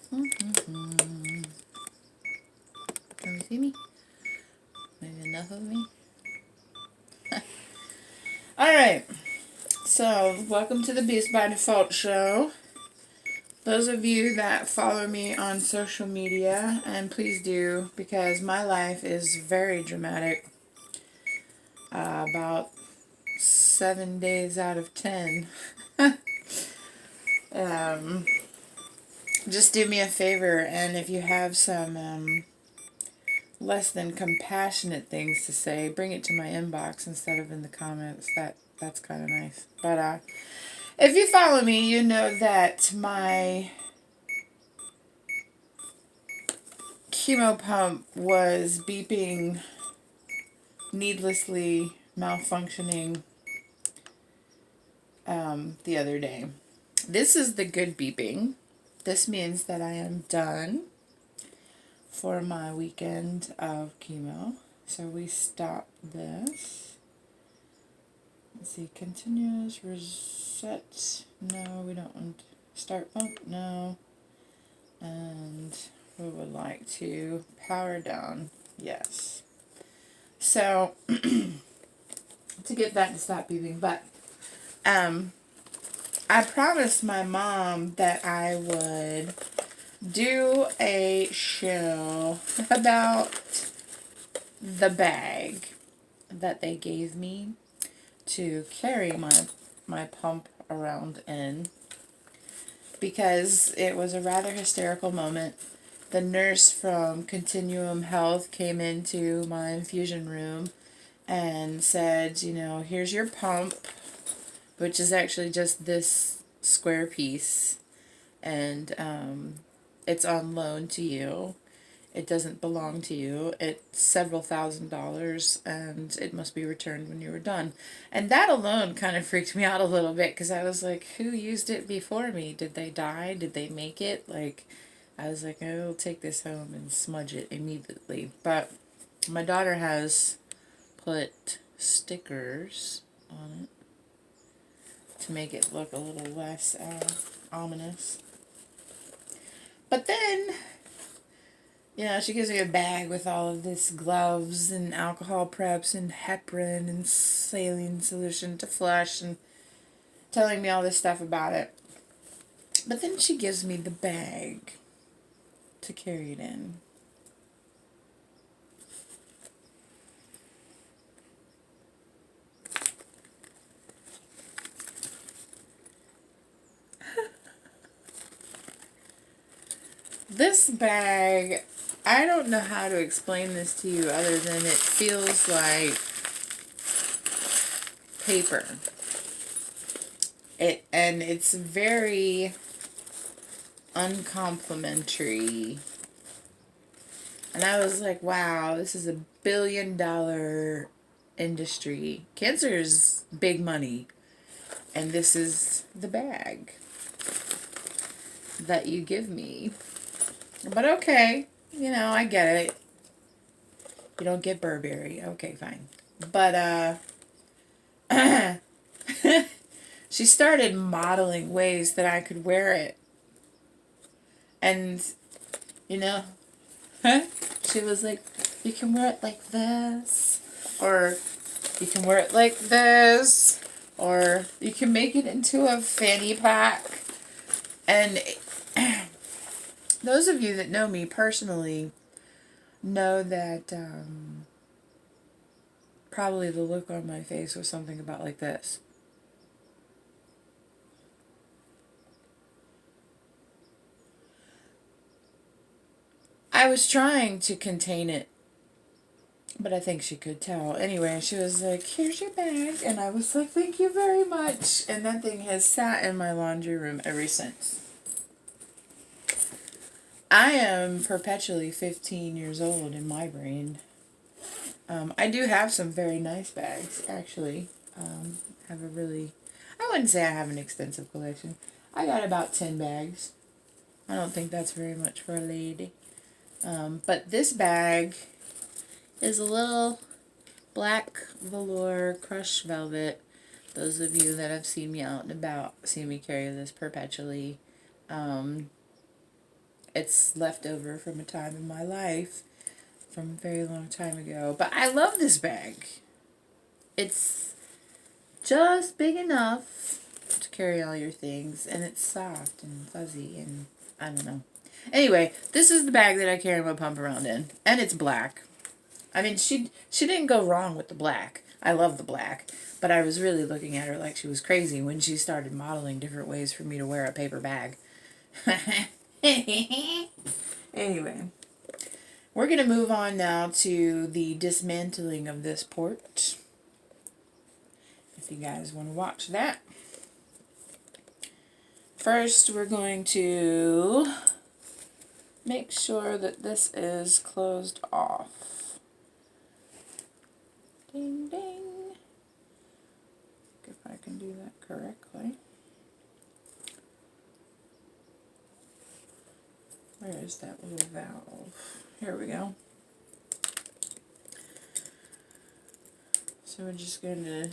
Can you see me? Maybe enough of me? Alright, so welcome to the Beast by Default show. Those of you that follow me on social media, and please do, because my life is very dramatic. About 7 days out of 10. Just do me a favor, and if you have some less than compassionate things to say, bring it to my inbox instead of in the comments. That's kind of nice. But if you follow me, you know that my chemo pump was beeping, needlessly malfunctioning the other day. This is the good beeping. This means that I am done for my weekend of chemo. So we stop this. Let's see, continuous reset. No, we don't want start pump. No. And we would like to power down. Yes. So to get that to stop beeping, but I promised my mom that I would do a show about the bag that they gave me to carry my pump around in, because it was a rather hysterical moment. The nurse from Continuum Health came into my infusion room and said, you know, here's your pump, which is actually just this square piece, and it's on loan to you. It doesn't belong to you. It's several $1,000s, and it must be returned when you were done. And that alone kind of freaked me out a little bit, because I was like, who used it before me? Did they die? Did they make it? Like, I was like, I will take this home and smudge it immediately. But my daughter has put stickers on it to make it look a little less ominous. But then, you know, she gives me a bag with all of this gloves and alcohol preps and heparin and saline solution to flush, and telling me all this stuff about it. But then she gives me the bag to carry it in. This bag, I don't know how to explain this to you other than it feels like paper. And it's very uncomplimentary. And I was like, wow, this is $1 billion industry. Cancer is big money. And this is the bag that you give me. But okay, you know, I get it. You don't get Burberry. Okay, fine. But she started modeling ways that I could wear it. And, you know, she was like, you can wear it like this, or you can wear it like this, or you can make it into a fanny pack. And those of you that know me personally know that probably the look on my face was something about like this. I was trying to contain it, but I think she could tell. Anyway, she was like, here's your bag. And I was like, thank you very much. And that thing has sat in my laundry room ever since. I am perpetually 15 years old in my brain. I do have some very nice bags, actually. Have a really, I wouldn't say I have an extensive collection. I got about 10 bags. I don't think that's very much for a lady. But this bag is a little black velour crushed velvet. Those of you that have seen me out and about see me carry this perpetually. it's left over from a time in my life from a very long time ago. But I love this bag. It's just big enough to carry all your things, and it's soft and fuzzy, and I don't know. Anyway, this is the bag that I carry my pump around in, and it's black. I mean, she didn't go wrong with the black. I love the black, but I was really looking at her like she was crazy when she started modeling different ways for me to wear a paper bag. Anyway, we're going to move on now to the dismantling of this port. If you guys want to watch that. First, we're going to make sure that this is closed off. Ding, ding. If I can do that correctly. Where is that little valve? Here we go. So we're just going to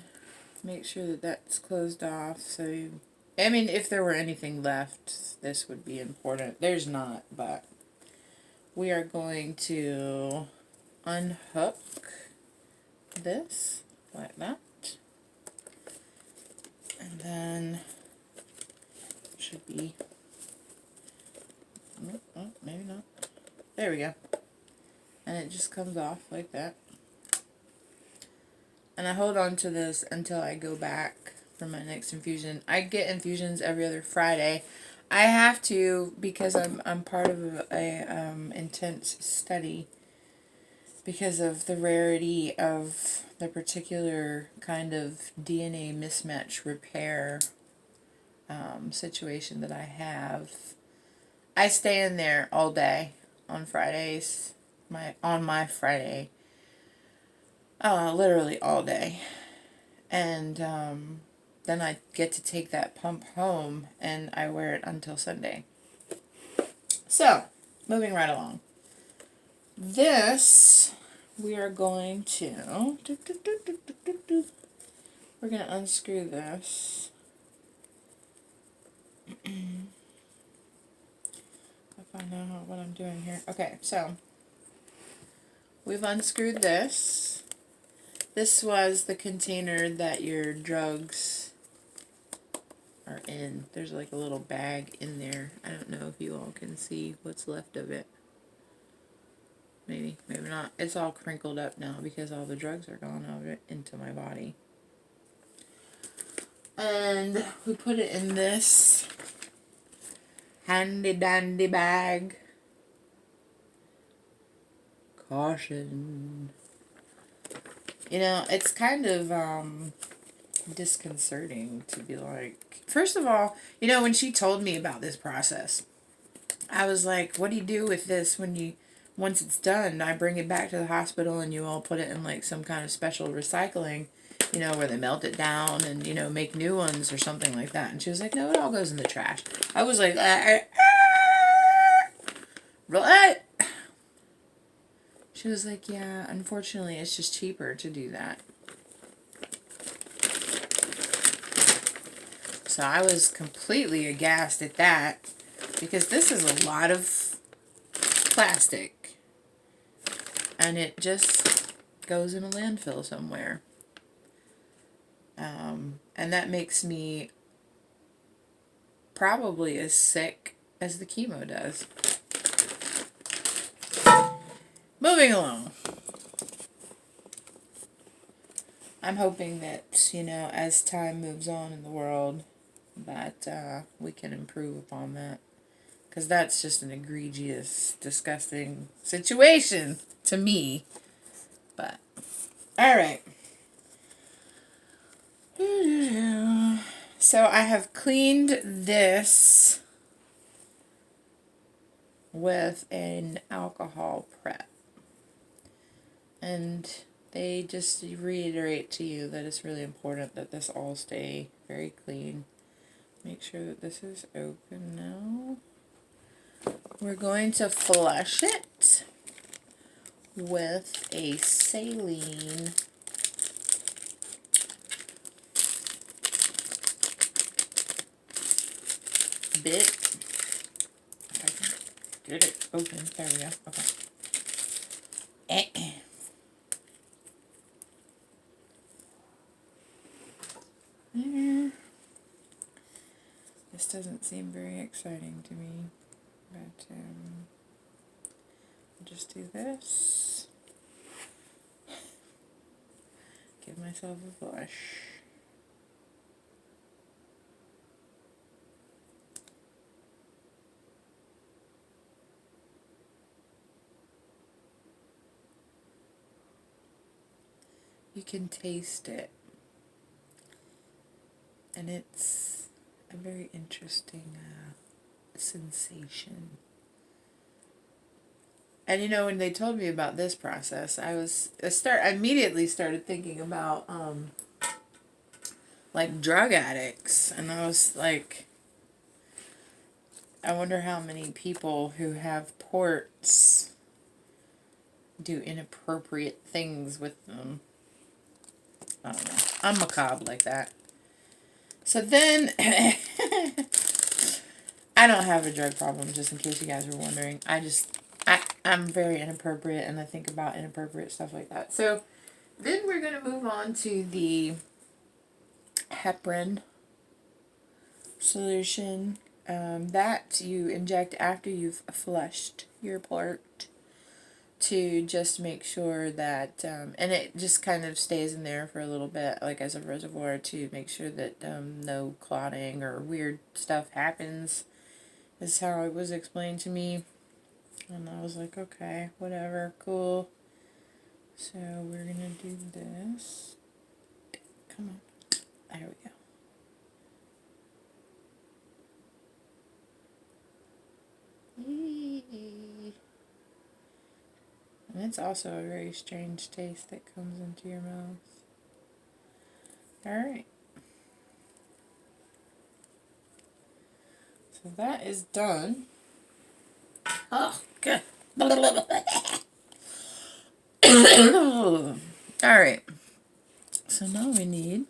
make sure that that's closed off. So, I mean, if there were anything left, this would be important. There's not, but we are going to unhook this like that. And then should be, oh, maybe not. There we go. And it just comes off like that. And I hold on to this until I go back for my next infusion. I get infusions every other Friday. I have to because I'm part of a intense study because of the rarity of the particular kind of DNA mismatch repair situation that I have. I stay in there all day on Fridays. On my Friday. Literally all day. And then I get to take that pump home and I wear it until Sunday. So, moving right along. This, we are going to, we're going to unscrew this. If I know what I'm doing here. Okay, so we've unscrewed this. This was the container that your drugs are in. There's like a little bag in there. I don't know if you all can see what's left of it. Maybe, maybe not. It's all crinkled up now because all the drugs are gone out of it into my body. And we put it in this handy dandy bag. Caution. You know, it's kind of disconcerting to be like, first of all, you know, when she told me about this process, I was like, what do you do with this when you, once it's done, I bring it back to the hospital and you all put it in like some kind of special recycling, you know, where they melt it down and, you know, make new ones or something like that. And she was like, no, it all goes in the trash. I was like, what? She was like, yeah, unfortunately, it's just cheaper to do that. So I was completely aghast at that because this is a lot of plastic and it just goes in a landfill somewhere. And that makes me probably as sick as the chemo does. Moving along. I'm hoping that, you know, as time moves on in the world, that we can improve upon that. Because that's just an egregious, disgusting situation to me. But, alright. So I have cleaned this with an alcohol prep. And they just reiterate to you that it's really important that this all stay very clean. Make sure that this is open now. We're going to flush it with a saline bit. get it open. There we go. Okay. There. This doesn't seem very exciting to me, but I'll just do this. Give myself a blush. You can taste it, and it's a very interesting sensation. And you know, when they told me about this process, I immediately started thinking about like drug addicts, and I was like, I wonder how many people who have ports do inappropriate things with them. I don't know. I'm macabre like that. So then, I don't have a drug problem, just in case you guys were wondering. I'm very inappropriate, and I think about inappropriate stuff like that. So then we're going to move on to the heparin solution that you inject after you've flushed your port, to just make sure that, and it just kind of stays in there for a little bit, like as a reservoir, to make sure that no clotting or weird stuff happens, is how it was explained to me. And I was like, okay, whatever, cool. So we're going to do this. Come on. There we go. And it's also a very strange taste that comes into your mouth. Alright. So that is done. Oh, good. Alright. So now we need...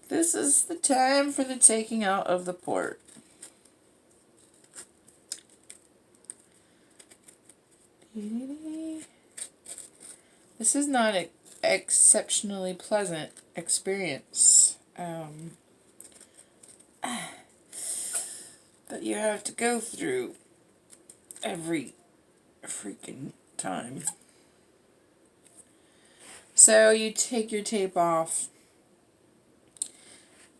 This is the time for the taking out of the port. This is not an exceptionally pleasant experience. That you have to go through every freaking time. So you take your tape off.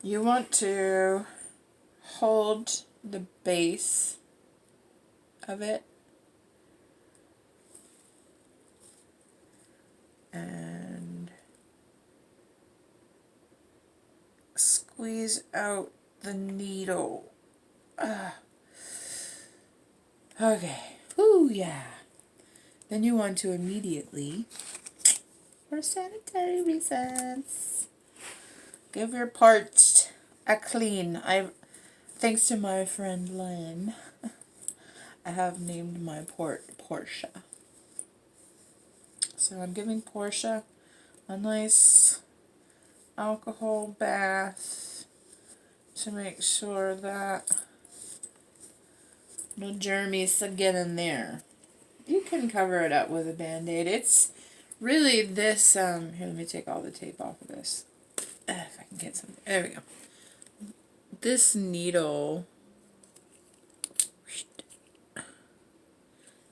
You want to hold the base of it and squeeze out the needle. Okay. Ooh, yeah. Then you want to immediately, for sanitary reasons, give your parts a clean. Thanks to my friend Lynn, I have named my port Portia. So I'm giving Portia a nice alcohol bath to make sure that no germies get in there. You can cover it up with a Band-Aid. It's really this, here, let me take all the tape off of this. If I can get some, there we go. This needle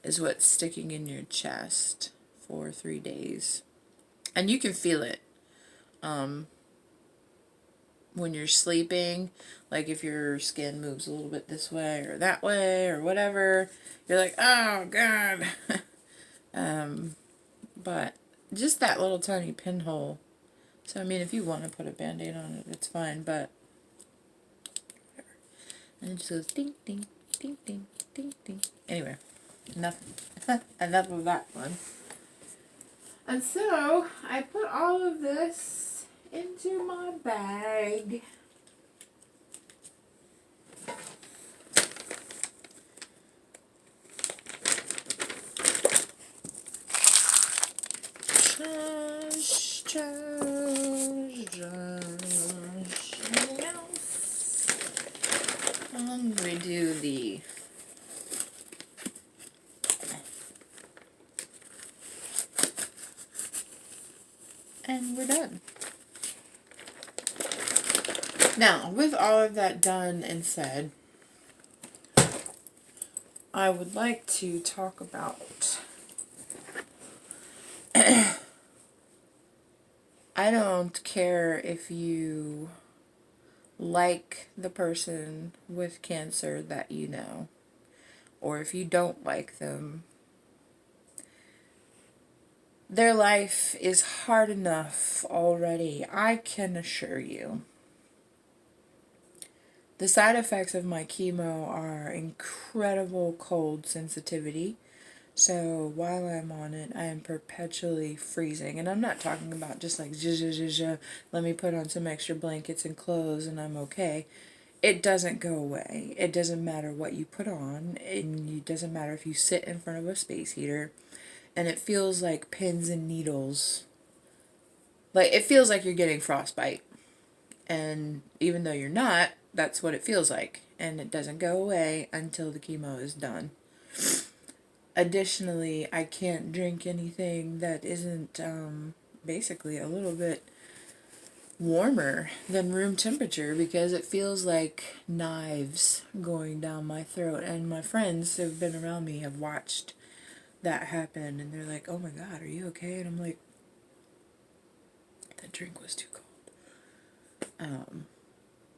is what's sticking in your chest for 3 days. And you can feel it when you're sleeping. Like if your skin moves a little bit this way or that way or whatever, you're like, oh God. But just that little tiny pinhole. So I mean, if you want to put a Band-Aid on it, it's fine, but whatever. And it just goes ding, ding, ding, ding, ding, ding. Anyway, enough of that one. And so I put all of this into my bag. Anything else? We do the and we're done. Now, with all of that done and said, I would like to talk about I don't care if you like the person with cancer that you know, or if you don't like them. Their life is hard enough already, I can assure you. The side effects of my chemo are incredible cold sensitivity. So while I'm on it, I am perpetually freezing. And I'm not talking about just like, let me put on some extra blankets and clothes and I'm okay. It doesn't go away. It doesn't matter what you put on. And it doesn't matter if you sit in front of a space heater. And it feels like pins and needles. Like, it feels like you're getting frostbite. And even though you're not, that's what it feels like. And it doesn't go away until the chemo is done. Additionally, I can't drink anything that isn't basically a little bit warmer than room temperature because it feels like knives going down my throat. And my friends who have been around me have watched that happen and they're like, oh my God, are you okay? And I'm like, that drink was too cold.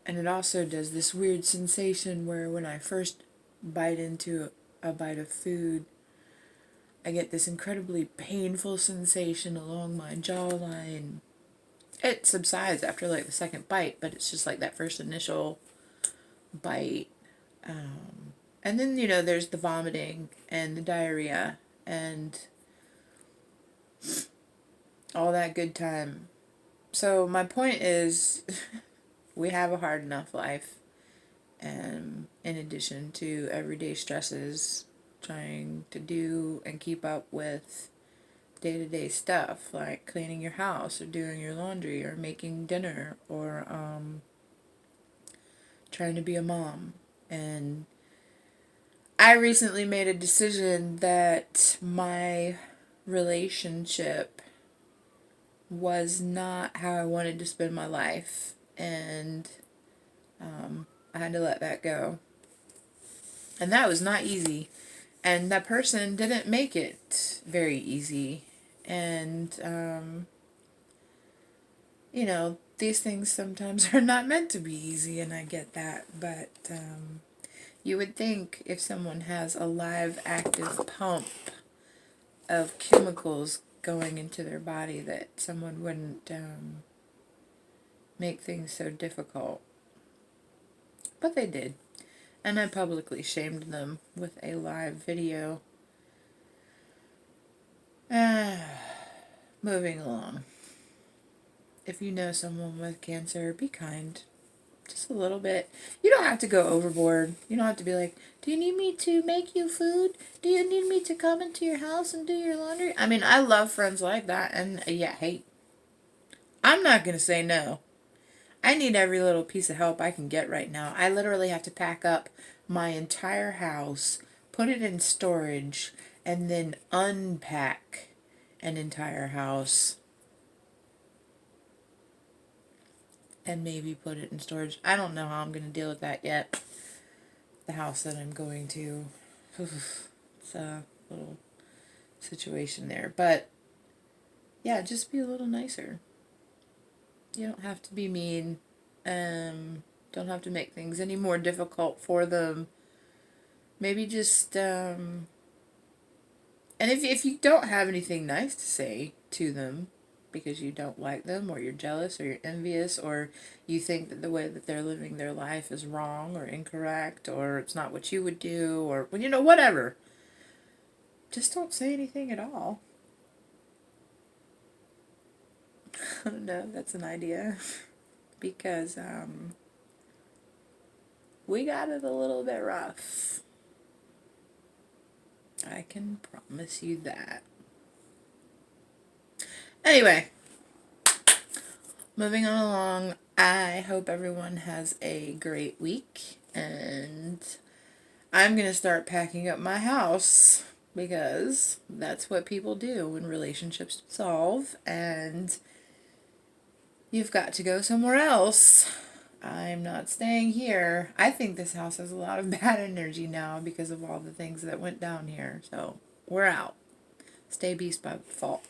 And it also does this weird sensation where when I first bite into a bite of food, I get this incredibly painful sensation along my jawline. It subsides after like the second bite, but it's just like that first initial bite. And then, there's the vomiting and the diarrhea and all that good time. So my point is, we have a hard enough life. And in addition to everyday stresses, trying to do and keep up with day-to-day stuff like cleaning your house or doing your laundry or making dinner or trying to be a mom. And I recently made a decision that my relationship was not how I wanted to spend my life, and I had to let that go. And that was not easy. And that person didn't make it very easy. And, these things sometimes are not meant to be easy, and I get that. But you would think if someone has a live, active pump of chemicals going into their body that someone wouldn't make things so difficult. But they did. And I publicly shamed them with a live video. Moving along. If you know someone with cancer, be kind. Just a little bit. You don't have to go overboard. You don't have to be like, do you need me to make you food? Do you need me to come into your house and do your laundry? I mean, I love friends like that. And yeah, hey, I'm not going to say no. I need every little piece of help I can get right now. I literally have to pack up my entire house, put it in storage, and then unpack an entire house. And maybe put it in storage. I don't know how I'm going to deal with that yet. The house that I'm going to. It's a little situation there. But, yeah, just be a little nicer. You don't have to be mean. Don't have to make things any more difficult for them. Maybe just, and if you don't have anything nice to say to them, because you don't like them, or you're jealous, or you're envious, or you think that the way that they're living their life is wrong, or incorrect, or it's not what you would do, or, whatever. Just don't say anything at all. I don't know, that's an idea. Because, we got it a little bit rough. I can promise you that. Anyway, moving on along, I hope everyone has a great week, and I'm going to start packing up my house because that's what people do when relationships dissolve and you've got to go somewhere else. I'm not staying here. I think this house has a lot of bad energy now because of all the things that went down here. So we're out. Stay beast by default.